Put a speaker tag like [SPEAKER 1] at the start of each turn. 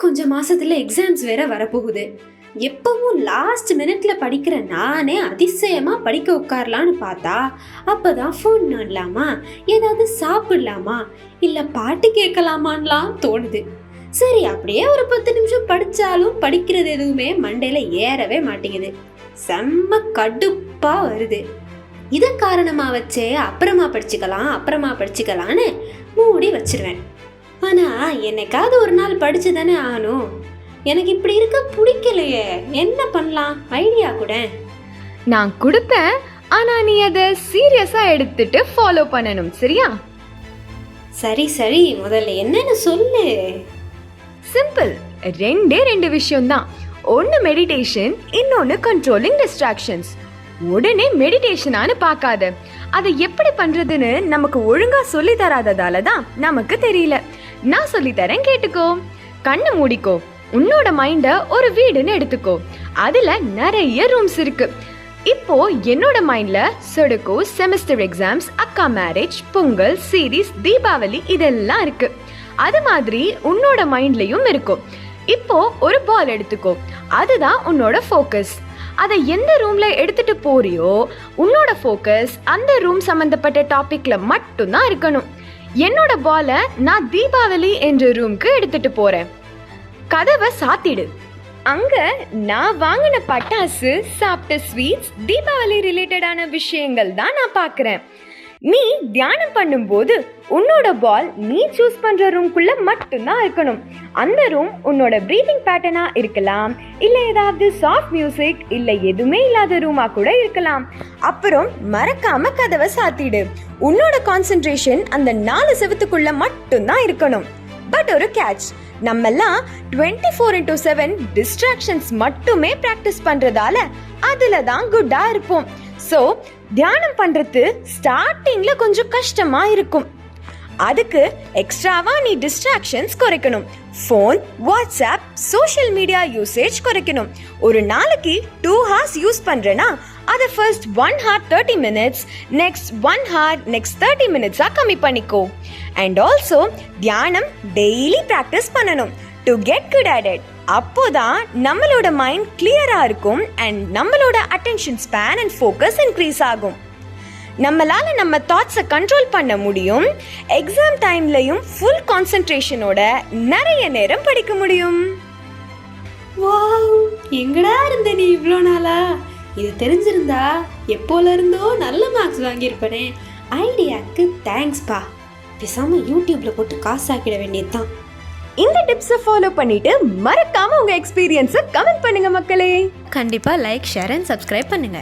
[SPEAKER 1] கொஞ்சம் மாசத்துல எக்ஸாம்ஸ் வேற வரப்போகுது. எப்பவும் லாஸ்ட் மினிட்ல படிக்கிற நானே அதிசயமா படிக்க உட்காரலான்னு பார்த்தா அப்பதான் ஃபோன் நோண்டலாமா, ஏதாவது சாப்பிடலாமா, இல்ல பாட்டு கேட்கலாமான்லாம் தோணுது. சரி, அப்படியே ஒரு 10 நிமிஷம் படிச்சாலும் படிக்கிறது எதுவுமே மண்டையில ஏறவே மாட்டேங்குது. செம்ம கடுப்பா வருது. இத காரணமா வச்சே அப்புறமா படிச்சுக்கலான்னு மூடி வச்சிருவேன். ஆனா என்னைக்காவது ஒரு நாள் படிச்சு தானே ஆகணும். எனக்கு இப்படி இருக்க பிடிக்கலையே, என்ன பண்ணலாம், ஐடியா கூட.
[SPEAKER 2] நான் கொடுப்பேன், ஆனா நீ அதை சீரியஸா எடுத்துட்டு ஃபாலோ பண்ணணும், சரியா?
[SPEAKER 1] சரி, முதல்ல என்னன்னு சொல்லு.
[SPEAKER 2] சிம்பிள், ரெண்டு விஷயம்தான். ஒன்னு மெடிடேஷன், இன்னொன்னு கண்ட்ரோலிங் டிஸ்ட்ராக்ஷன்ஸ். உடனே மெடிடேஷனானு பார்க்காத. அதை எப்படி பண்றதுன்னு நமக்கு ஒழுங்கா சொல்லி தராததால தான் நமக்கு தெரியல. நான் சொல்லி தரேன், கேட்டுக்கோ. கண்ணை மூடிக்கோ. உன்னோட மைண்ட ஒரு வீடுன்னு எடுத்துக்கோ. அதுல நிறைய ரூம்ஸ் இருக்கு. இப்போ என்னோட மைண்ட்ல சொடுக்கு, செமஸ்டர் எக்ஸாம்ஸ், அக்கா மேரேஜ், பொங்கல், சீரீஸ், தீபாவளி இதெல்லாம் இருக்கு. அது மாதிரி உன்னோட மைண்ட்லயும் இருக்கும். இப்போ ஒரு பால் எடுத்துக்கோ. அதுதான் உன்னோட ஃபோக்கஸ். அதை எந்த ரூம்ல எடுத்துட்டு போறியோ உன்னோட ஃபோக்கஸ் அந்த ரூம் சம்பந்தப்பட்ட டாபிக்ல மட்டும்தான் இருக்கணும். என்னோட பாலை நான் தீபாவளி என்ற ரூம்க்கு எடுத்துட்டு போறேன். கதவை சாத்திடு. அங்க நான் வாங்கின பட்டாசு, சாப்பிட்ட ஸ்வீட்ஸ், தீபாவளி ரிலேட்டடான விஷயங்கள் தான் நான் பார்க்குறேன். நீ தியானம் பண்ணும்போது உன்னோட பால் நீ சூஸ் பண்ற ரூம்குள்ள மட்டும்தான் இருக்கணும். அந்த ரூம் உன்னோட பிரீதிங் பேட்டர்னா இருக்கலாம், இல்ல ஏதாவது சாஃப்ட் மியூசிக், இல்ல எதுவுமே இல்லாத ரூமா கூட இருக்கலாம். அப்புறம் மறக்காம கதவை சாத்திடு. உன்னோட கான்சென்ட்ரேஷன் அந்த 4 செவத்துக்குள்ள மட்டும்தான் இருக்கணும். பட் ஒரு கேட்ச், நம்மெல்லாம் 24/7 டிஸ்ட்ராக்ஷன்ஸ் மட்டுமே பிராக்டிஸ் பண்றதால அதுல தான் குட்டா இருப்போம். ஸோ தியானம் பண்றது ஸ்டார்டிங்ல கொஞ்சம் கஷ்டமா இருக்கும். அதுக்கு எக்ஸ்ட்ராவா நீ டிஸ்ட்ராக்ஷன்ஸ் குறைக்கணும். Phone, WhatsApp, social media usage குறைக்கணும். ஒரு நாளைக்கு 2 hours யூஸ் பண்றேன்னா அதை first 1 hour 30 minutes, next 1 hour, next 30 minutes கம்மி பண்ணிக்கோ. அண்ட் ஆல்சோ தியானம் டெய்லி ப்ராக்டிஸ் பண்ணணும் to get good at it. அப்போதான் நம்மளோட மைண்ட் கிளியரா இருக்கும் அண்ட் நம்மளோட attention span and focus increase ஆகும். நம்மளால நம்ம தாட்ஸை கண்ட்ரோல் பண்ண முடியும். எக்ஸாம் டைம்லயும் ஃபுல் கான்சென்ட்ரேஷனோட நிறைய நேரம் படிக்க முடியும்.
[SPEAKER 1] வாவ், எங்கடா இருந்த நீ இவ்வளோ நாளா? இது தெரிஞ்சிருந்தா எப்போல இருந்தோ நல்ல மார்க்ஸ் வாங்கியிருப்பனே. ஐடியாக்கு தேங்க்ஸ்பா. பேசாம யூடியூப்ல போட்டு காசு ஆக்கிட வேண்டியதுதான்.
[SPEAKER 2] இந்த டிப்ஸை ஃபாலோ பண்ணிட்டு மறக்காம உங்க எக்ஸ்பீரியன்ஸை கமெண்ட் பண்ணுங்க மக்களே.
[SPEAKER 1] கண்டிப்பா லைக், ஷேர் அண்ட் சப்ஸ்கிரைப் பண்ணுங்க.